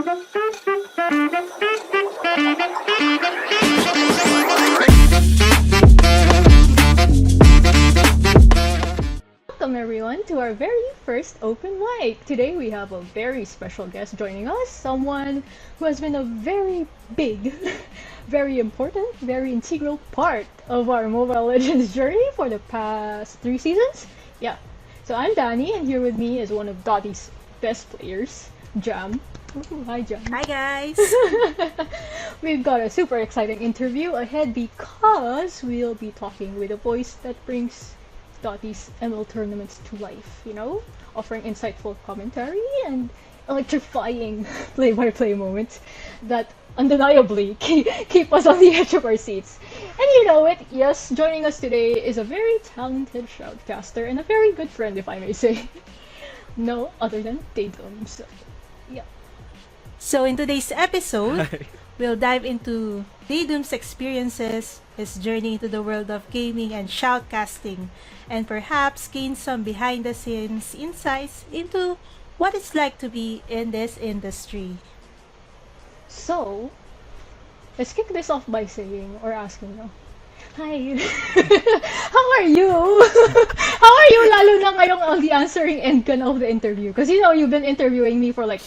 Welcome everyone to our very first open mic. Today we have a very special guest joining us, someone who has been a very big, very important, very integral part of our Mobile Legends journey for the past 3 seasons. Yeah. So I'm Danny, and here with me is one of Dotty's best players, Jam. Ooh, hi Jam. Hi guys! We've got a super exciting interview ahead because we'll be talking with a voice that brings Dotty's ML tournaments to life, offering insightful commentary and electrifying play-by-play moments that undeniably keep us on the edge of our seats. And you know it, yes, joining us today is a very talented shoutcaster and a very good friend, if I may say. No other than Dadum. So, yeah. So in today's episode, we'll dive into Dadum's experiences, his journey into the world of gaming and shoutcasting, and perhaps gain some behind-the-scenes insights into what it's like to be in this industry. So, let's kick this off by saying or asking, hi, how are you? How are you lalo na ngayong on the answering end ka na of the interview? Because you've been interviewing me for like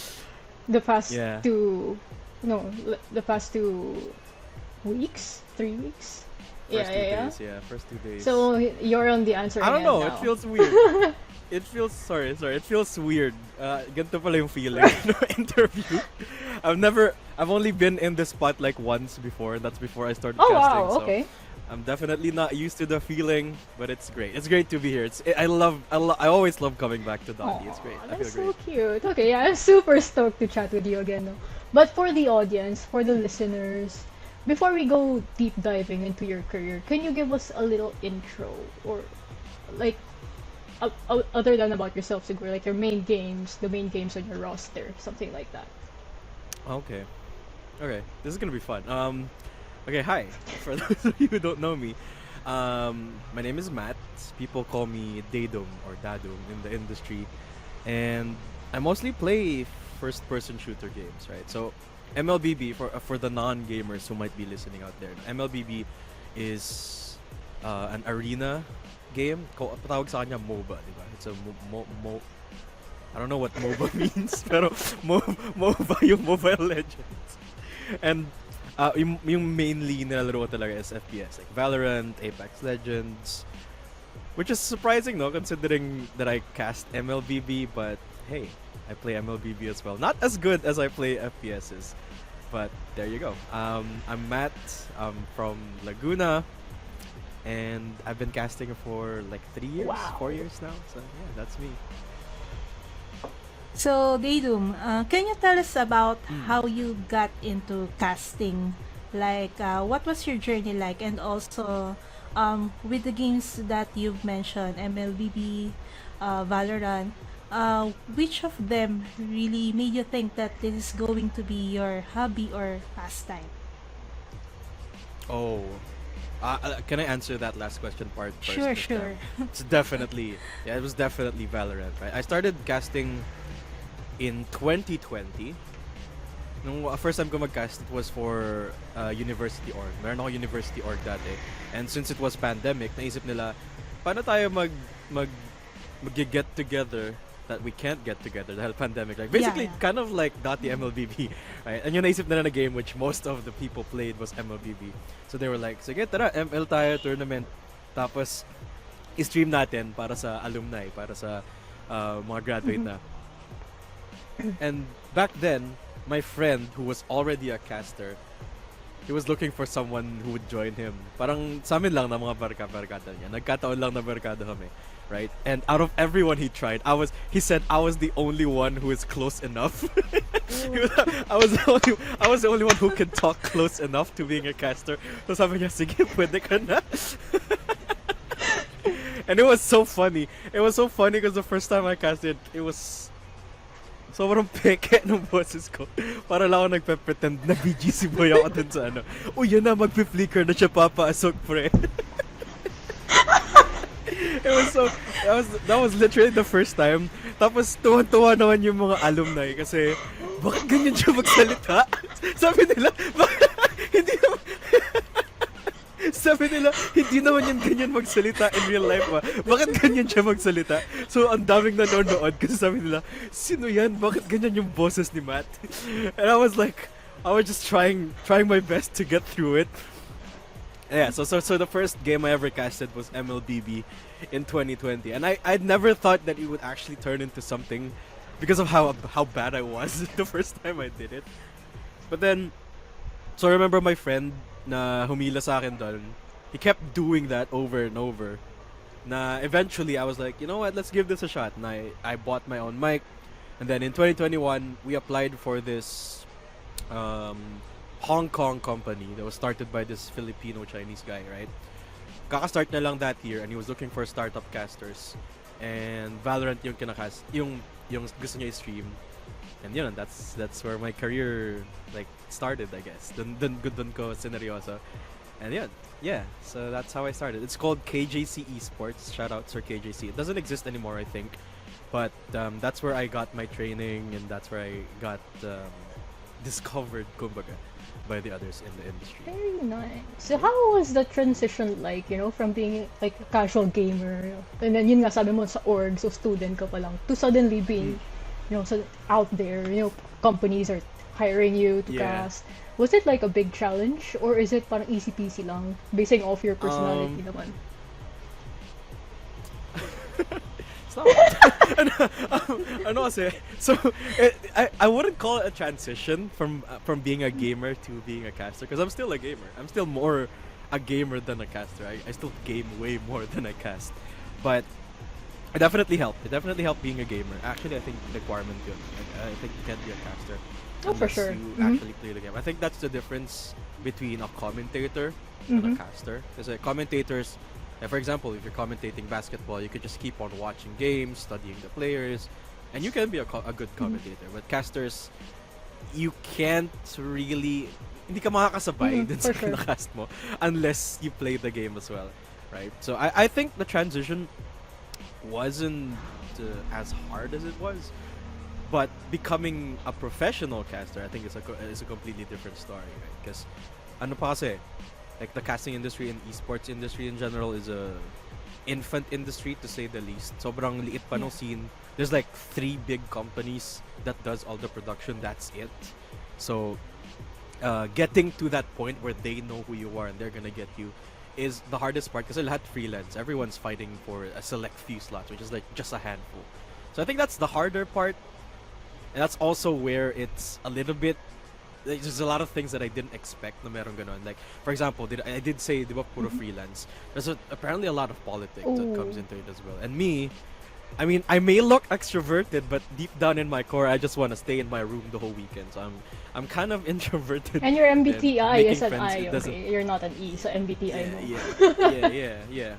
the past the past 2 weeks, 3 weeks. First 2 days, yeah, first 2 days. So you're on the answering end I don't know, now. it feels weird. It feels weird. Ganito pala yung feeling no interview. I've only been in this spot like once before, and that's before I started casting. Wow, okay. So I'm definitely not used to the feeling, but it's great. It's great to be here. I always love coming back to Dotty. It's great. I feel That's so great. cute. Okay, yeah, I'm super stoked to chat with you again. No? But for the audience, for the listeners, before we go deep diving into your career, can you give us a little intro or like other than about yourself, siguro, like your main games, the main games on your roster, something like that. Okay, this is gonna be fun. Okay, hi. For those of you who don't know me, my name is Matt. People call me Dadum or Dadum in the industry, and I mostly play first-person shooter games, right? So MLBB, for the non-gamers who might be listening out there, MLBB is an arena game. Patawag sa kanya MOBA, diba? It's a I don't know what MOBA means, pero MOBA yung Mobile Legends. And yung mainly nilalaro ko talaga is FPS, like Valorant, Apex Legends, which is surprising, no, considering that I cast MLBB, but hey, I play MLBB as well. Not as good as I play FPSs, but there you go. I'm Matt. I'm from Laguna, and I've been casting for like 3 years, Wow. 4 years now. So yeah, that's me. So Dadum, can you tell us about how you got into casting? Like, what was your journey like? And also, with the games that you've mentioned, MLBB, Valorant, which of them really made you think that this is going to be your hobby or pastime? Oh, can I answer that last question part first? Sure, Miss sure. Jam? It's definitely, yeah, it was definitely Valorant, right? I started casting in 2020. Nung first time ko mag-cast, it was for University Org. Meron ako University Org dati. And since it was pandemic, naisip nila, paano tayo mag-get together that we can't get together dahil pandemic. Like basically, kind of like Dotty MLBB, right? And yung naisip nila na game which most of the people played was MLBB. So they were like, sige, tara, ML tayo, tournament. Tapos, i-stream natin para sa alumni, para sa mga graduate na. And back then, my friend who was already a caster, he was looking for someone who would join him. Parang sa amin lang na mga barkada niya. Nagkataon lang na barkada kami, right? And out of everyone he tried, he said I was the only one who is close enough. I was the only one who could talk close enough to being a caster. So sabi niya, sige, pwede ka na. And it was so funny. It was so funny because the first time I casted, it was sobrang peke ng boses ko. Para lang ako nagpe-pretend na BGC boy ako dun sa ano. Uy, yan na, magpe-flicker na siya papasok, pre. That was literally the first time. Tapos tuwan-tuwa naman yung mga alumni kasi bakit ganyan siya magsalita? Sabi nila, hindi naman, sabi nila, hindi naman yan ganyan magsalita in real life Bakit ganyan siya magsalita? So, ang daming nanonood kasi sabi nila, sino yan? Bakit ganyan yung boses ni Matt? And I was like, I was just trying my best to get through it. Yeah, so the first game I ever casted was MLBB in 2020. And I'd never thought that it would actually turn into something because of how bad I was the first time I did it. But then, so I remember my friend na humila sa akin doon, he kept doing that over and over. Na eventually, I was like, you know what, let's give this a shot. And I bought my own mic. And then in 2021, we applied for this Hong Kong company that was started by this Filipino-Chinese guy, right? Kaka-start na lang that year and he was looking for startup casters. And Valorant yung kinakast, yung gusto niya i-stream. And yun, that's where my career like started, I guess. Dun ko sineryoso. And yeah, so that's how I started. It's called KJC Esports. Shout out Sir KJC. It doesn't exist anymore, I think. But that's where I got my training and that's where I got discovered, kumbaga, by the others in the industry. Very nice. So how was the transition like, from being like a casual gamer, and then yun nga sabi mo sa org, so student ka pa lang, to suddenly being, so out there, companies are hiring you to cast. Was it like a big challenge or is it parang easy peasy lang, basing off your personality naman? Stop. Ano kasi? So I wouldn't call it a transition from being a gamer to being a caster because I'm still a gamer. I'm still more a gamer than a caster. I still game way more than I cast. But it definitely helped. It definitely helped being a gamer. Actually, I think the requirement yun. I think you can't be a caster For unless sure. you actually play the game. I think that's the difference between a commentator and a caster. Because commentators, for example, if you're commentating basketball, you could just keep on watching games, studying the players, and you can be a good commentator. But casters, you can't really, hindi ka makakasabay dun sa kinakast mo unless you play the game as well, right? So I think the transition wasn't as hard as it was, but becoming a professional caster, I think is a completely different story, right? Because ano pa kasi, like the casting industry and esports industry in general is a infant industry to say the least. Sobrang liit pa nung scene. There's like 3 big companies that does all the production. That's it. So getting to that point where they know who you are and they're gonna get you is the hardest part because lahat freelance. Everyone's fighting for a select few slots, which is like just a handful. So I think that's the harder part, and that's also where it's a little bit. There's a lot of things that I didn't expect na meron ganon. Like, for example, I did say, di ba, puro freelance. There's apparently a lot of politics that comes into it as well. And me, I mean, I may look extroverted, but deep down in my core, I just want to stay in my room the whole weekend. So I'm kind of introverted. And your MBTI is an friends, I, okay? You're not an E, so MBTI mo. Yeah.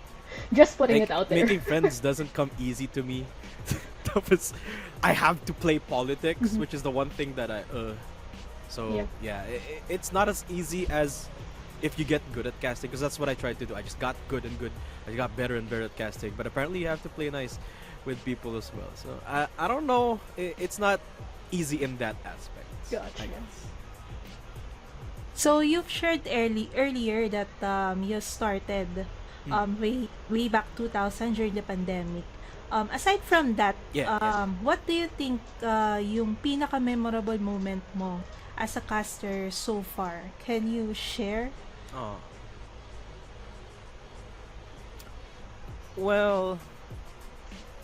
Just putting Like, it out there. Making friends doesn't come easy to me. Tapos, I have to play politics, which is the one thing that So it's not as easy as if you get good at casting, because that's what I tried to do. I just got good and good. I got better and better at casting. But apparently you have to play nice with people as well. So I don't know. It's not easy in that aspect. Gotcha. I guess. So you've shared earlier that you started way back 2000 during the pandemic. Aside from that, what do you think yung pinaka-memorable moment mo as a caster so far? Can you share? Well,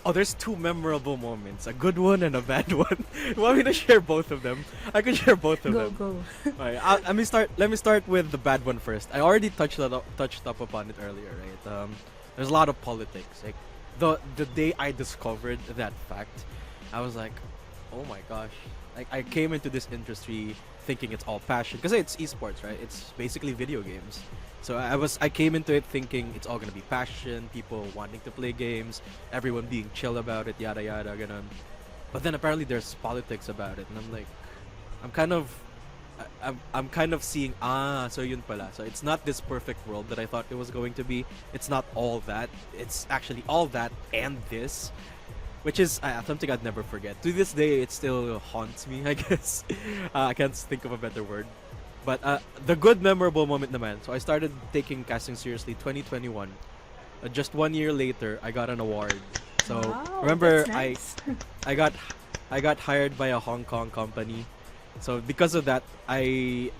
there's 2 memorable moments, a good one and a bad one. You want me to share both of them? I can share both of them. Go. Alright, let me start with the bad one first. I already touched up upon it earlier, right? There's a lot of politics. Like the day I discovered that fact, I was like, oh my gosh. Like, I came into this industry thinking it's all passion, because it's esports, right? It's basically video games. So I came into it thinking it's all gonna be passion, people wanting to play games, everyone being chill about it, yada yada, gonna. But then apparently there's politics about it, and I'm like, I'm kind of seeing, so yun pala. So it's not this perfect world that I thought it was going to be. It's not all that. It's actually all that and this. which is something I'd never forget. To this day, it still haunts me, I guess. I can't think of a better word. But the good memorable moment naman. So I started taking casting seriously 2021. Just 1 year later, I got an award. So Wow, remember, that's nice. I got I got hired by a Hong Kong company. So because of that, I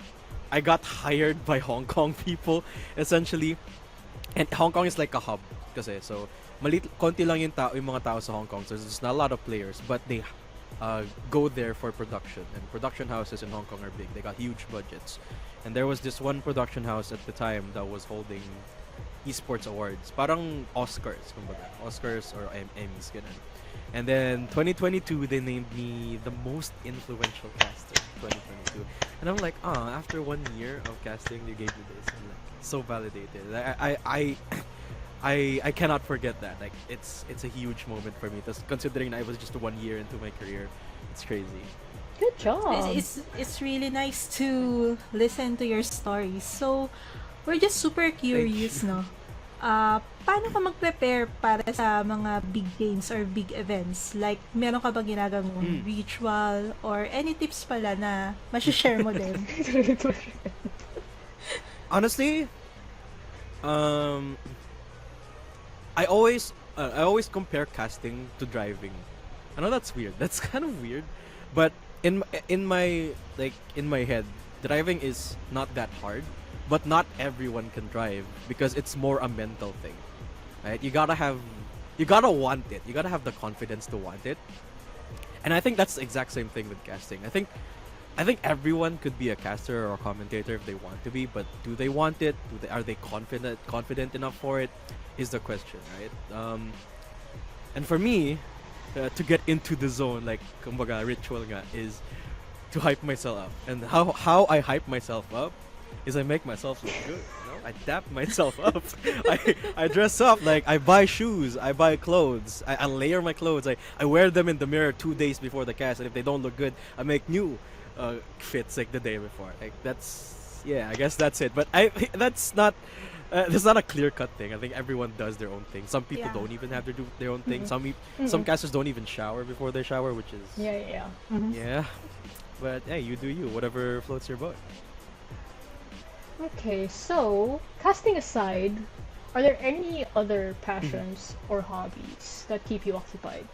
got hired by Hong Kong people essentially. And Hong Kong is like a hub kasi. So konti lang yung mga tao sa Hong Kong. So there's not a lot of players, but they go there for production. And production houses in Hong Kong are big. They got huge budgets. And there was this one production house at the time that was holding esports awards. Parang Oscars, kumbaga. Oscars or Emmys, ganun. And then 2022, they named me the most influential caster. 2022, and I'm like, after 1 year of casting, you gave me this. I'm like, so validated. I cannot forget that. Like, it's a huge moment for me. Considering I was just 1 year into my career, it's crazy. Good job. It's really nice to listen to your stories. So, we're just super curious, no? Paano ka mag-prepare para sa mga big games or big events? Like, meron ka ba ginagawang ritual or any tips pala na ma-share mo din? Honestly, I always compare casting to driving. I know that's weird. That's kind of weird, but in my head, driving is not that hard. But not everyone can drive because it's more a mental thing, right? You gotta want it. You gotta have the confidence to want it. And I think that's the exact same thing with casting. I think everyone could be a caster or a commentator if they want to be, but do they want it? Are they confident enough for it? Is the question, right? And for me, to get into the zone, like kumbaga ritual nga, is to hype myself up. And how I hype myself up is I make myself look good. You know? I dap myself up. I dress up. Like, I buy shoes. I buy clothes. I layer my clothes. I wear them in the mirror 2 days before the cast. And if they don't look good, I make new fits like the day before. Like, I guess that's it. But that's not a clear-cut thing. I think everyone does their own thing. Some people don't even have to do their own thing. Some casters don't even shower before they shower, which is... Yeah. But, hey, you do you. Whatever floats your boat. Okay, so casting aside, are there any other passions or hobbies that keep you occupied?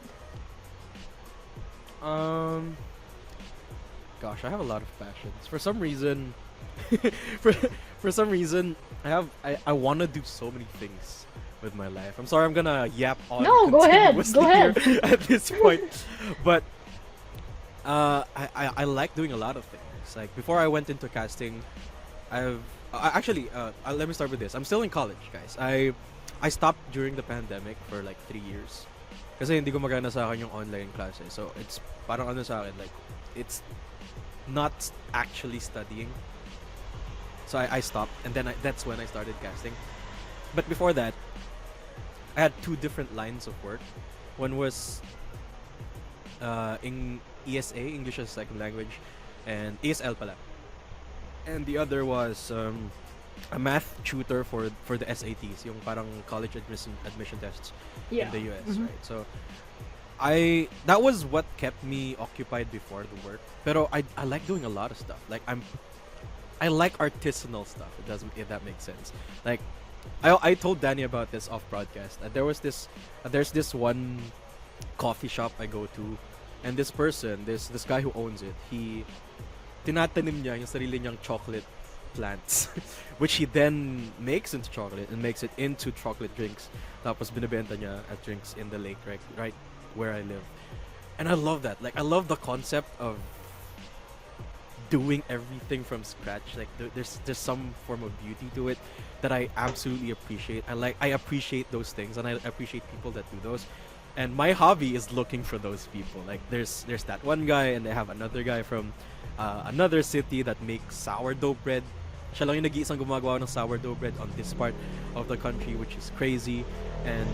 Gosh, I have a lot of passions. For some reason, for some reason, I want to do so many things with my life. I'm sorry, I'm gonna yap on. No, go ahead. Go ahead. At this point, but I like doing a lot of things. Like before I went into casting, let me start with this. I'm still in college, guys. I stopped during the pandemic for like 3 years. Kasi hindi gumagana sa akin yung online classes. So it's parang ano sa akin, like it's not actually studying. So I stopped, and then that's when I started casting. But before that, I had 2 different lines of work. One was in ESA, English as a Second Language, and ESL pala. And the other was a math tutor for the SATs, yung parang college admission tests in the US, right? So that was what kept me occupied before the work. Pero I like doing a lot of stuff. Like I like artisanal stuff. If that makes sense. Like I told Danny about this off broadcast. There's this one coffee shop I go to, and this guy who owns it, tinatanim niya yung sarili niyang chocolate plants, which he then makes into chocolate and makes it into chocolate drinks. Tapos binibenta niya at drinks in the lake, right where I live. And I love that. Like, I love the concept of doing everything from scratch. Like, there's some form of beauty to it that I absolutely appreciate. I appreciate those things, and I appreciate people that do those. And my hobby is looking for those people. Like, there's that one guy, and they have another guy from another city that makes sourdough bread. Siya lang yung nag-iisang gumagawa ng sourdough bread on this part of the country, which is crazy. And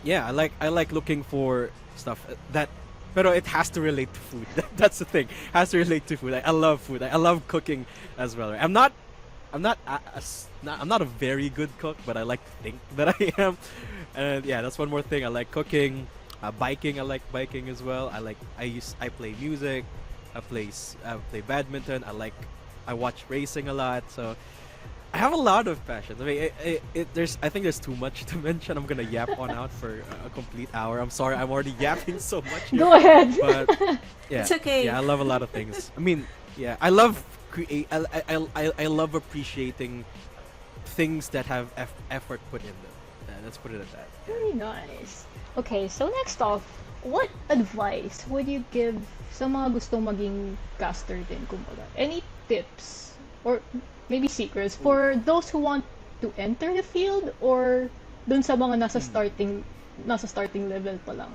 yeah, I like looking for stuff that, pero it has to relate to food. That's the thing. It has to relate to food. I love food. I love cooking as well. I'm not I'm not a very good cook, but I like to think that I am. And yeah, that's one more thing. I like cooking, biking. I like biking as well. I play music. I play badminton. I watch racing a lot. So I have a lot of passions. I mean, I think there's too much to mention. I'm gonna yap on out for a complete hour. I'm sorry, I'm already yapping so much here. Go ahead. But yeah, It's okay. yeah, I love a lot of things. I mean, yeah, I love I love appreciating things that have effort put in them. Let's put it at that. Very nice. Okay, so next off, what advice would you give sa mga gustong maging caster din, kumbaga? Any tips or maybe secrets for those who want to enter the field or dun sa mga nasa starting level pa lang?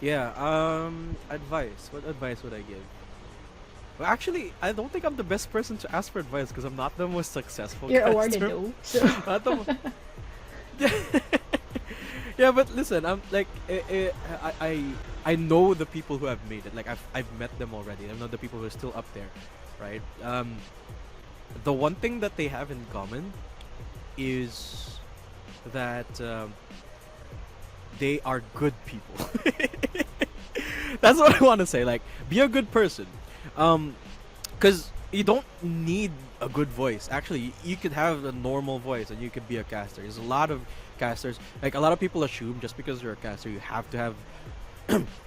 Yeah, advice. What advice would I give? Well, actually, I don't think I'm the best person to ask for advice because I'm not the most successful You're caster. awarded though. So. Not the mo- yeah, but listen, I'm like, I know the people who have made it. Like, I've met them already. I know the people who are still up there, right? The one thing that they have in common is that they are good people. That's what I want to say. Like, be a good person. Because you don't need a good voice. Actually, you could have a normal voice and you could be a caster. There's a lot of casters. Like, a lot of people assume just because you're a caster, you have to have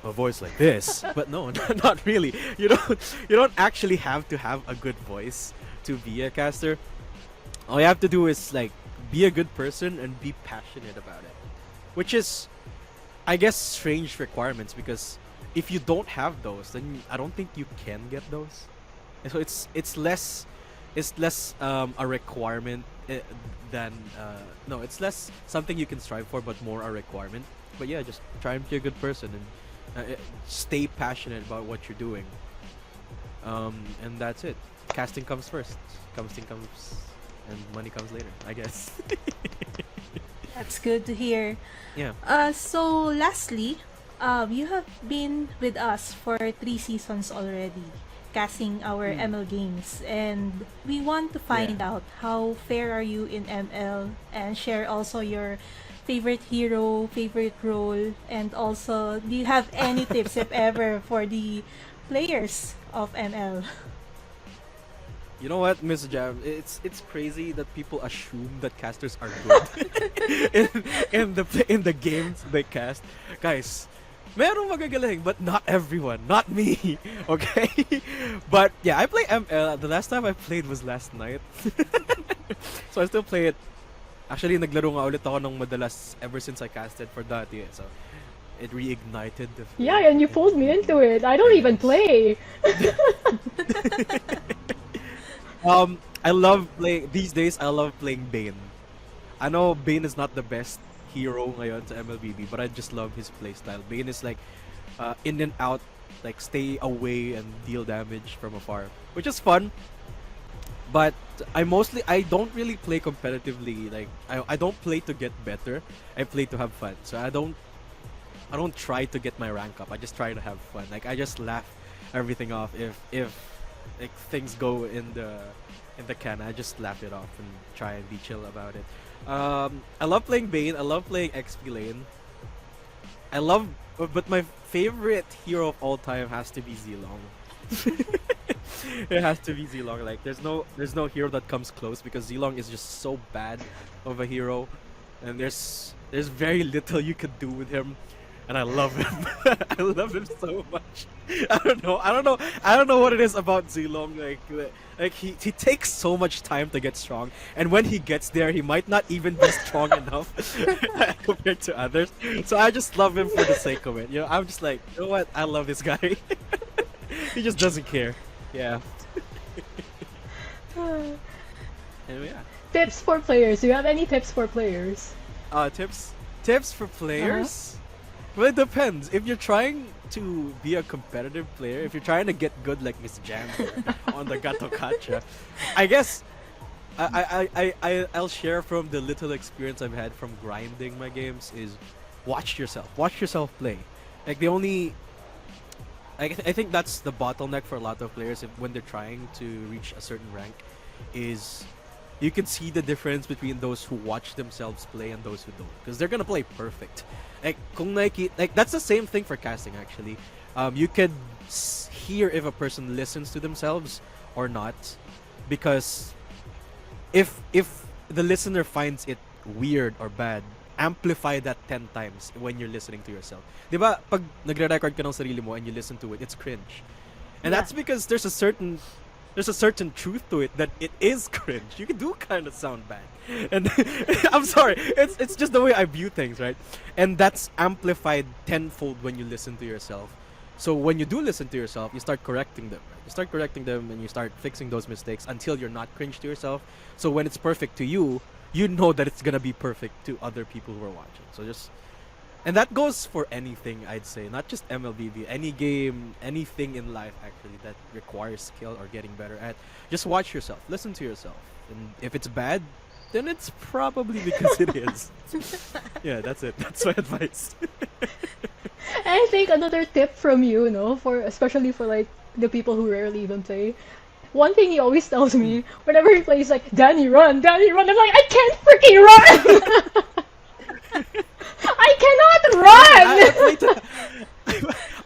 a voice like this. But no, not really. You don't actually have to have a good voice to be a caster. All you have to do is like be a good person and be passionate about it. Which is, I guess, strange requirements because if you don't have those, then I don't think you can get those. And so it's less a requirement than no, it's less something you can strive for, but more a requirement. But yeah, just try and be a good person and stay passionate about what you're doing. And that's it. Casting comes first. Casting comes, and money comes later, I guess. That's good to hear. Yeah. So lastly, you have been with us for 3 seasons already, casting our ML games, and we want to find out how fair are you in ML, and share also your favorite hero, favorite role, and also do you have any tips, if ever, for the players of ML? You know what, Miss Jam? It's crazy that people assume that casters are good in the games they cast. Guys, merong magagaling, but not everyone, not me. Okay? But yeah, I play ML. The last time I played was last night. So I still play it. Actually, naglaro nga ulit ako ng madalas ever since I casted for Dotty. So it reignited the flame. Yeah, and you pulled me into it. I don't even play. I love playing these days. I love playing Bane. I know Bane is not the best hero ngayon sa MLBB, but I just love his playstyle. Bane is like in and out, like stay away and deal damage from afar, which is fun. But I don't really play competitively. Like I don't play to get better. I play to have fun. So I don't try to get my rank up. I just try to have fun. Like I just laugh everything off if like things go in the can. I just laugh it off and try and be chill about it. I love playing Bane. I love playing XP lane. But my favorite hero of all time has to be Zilong. It has to be Zilong. Like there's no hero that comes close because Zilong is just so bad of a hero, and there's very little you could do with him. And I love him. I love him so much. I don't know what it is about Zilong. Like he takes so much time to get strong, and when he gets there, he might not even be strong enough compared to others. So I just love him for the sake of it. You know, I'm just like, you know what? I love this guy. He just doesn't care. Yeah. Anyway, yeah. Tips for players. Do you have any tips for players? Tips for players. Well, it depends. If you're trying to be a competitive player, if you're trying to get good like Miss Jam on the Gato Kacha, I guess I'll share from the little experience I've had from grinding my games is watch yourself. Watch yourself play. Like I think that's the bottleneck for a lot of players when they're trying to reach a certain rank, is you can see the difference between those who watch themselves play and those who don't, because they're gonna play perfect. Like that's the same thing for casting actually. You could hear if a person listens to themselves or not, because if the listener finds it weird or bad, amplify that 10 times when you're listening to yourself. Diba, pag nagre-record ka ng sarili mo and you listen to it, it's cringe. And that's because there's a certain truth to it that it is cringe. You do kind of sound bad. And I'm sorry, it's just the way I view things, right? And that's amplified tenfold when you listen to yourself. So when you do listen to yourself, you start correcting them. Right? You start correcting them and you start fixing those mistakes until you're not cringe to yourself. So when it's perfect to you, you know that it's gonna be perfect to other people who are watching. So and that goes for anything, I'd say, not just MLBB, any game, anything in life actually that requires skill or getting better at. Just watch yourself, listen to yourself, and if it's bad, then it's probably because it is. Yeah, that's it. That's my advice. I think another tip from you, for especially for like the people who rarely even play. One thing he always tells me whenever he plays, like, Danny, run, Danny, run. I'm like, I can't freaking run. I cannot run.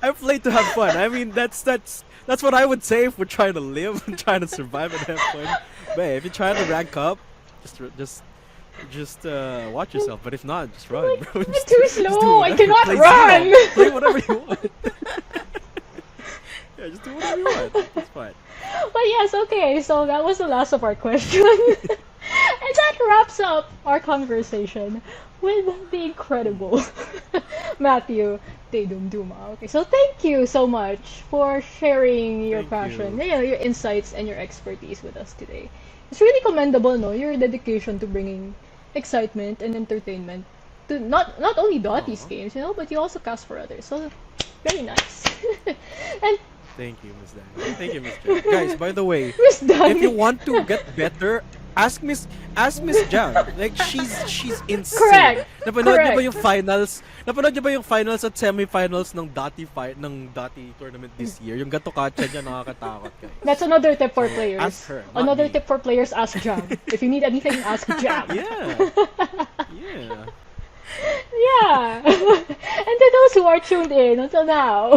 I play to have fun. I mean, that's what I would say if we're trying to live and trying to survive and have fun. But if you're trying to rank up, just watch yourself. But if not, just run, like, bro. It's too slow. I cannot run. Play whatever you want. Yeah, just do whatever you want. It's fine. But yes, okay, so that was the last of our question. And that wraps up our conversation with the incredible Matthew Dadum Duma. Okay, so thank you so much for sharing your passion, your insights and your expertise with us today. It's really commendable, your dedication to bringing excitement and entertainment to not only Dotty's games, but you also cast for others. So very nice. And thank you, Miss Danny. Thank you, Miss Jan. Guys, by the way, Miss Danny, if you want to get better, ask Miss Jan. Like, she's insane. Correct. Napanood niyo ba yung finals? Napanood niyo ba yung finals at semifinals ng Dotty tournament this year? Yung gatokacha niya, nakakatakot, guys. that's another tip for players. Ask her, not Another me. tip for players, ask Jam. If you need anything, ask Jam. Yeah. Yeah. Yeah. And to those who are tuned in until now,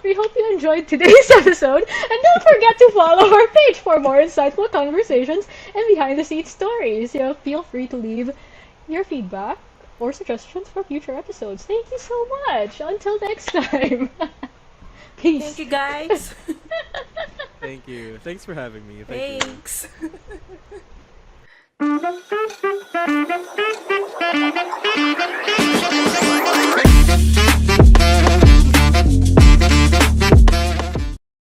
we hope you enjoyed today's episode. And don't forget to follow our page for more insightful conversations and behind-the-scenes stories. Feel free to leave your feedback or suggestions for future episodes. Thank you so much. Until next time. Peace. Thank you, guys. Thank you. Thanks for having me. Thanks. Thank you.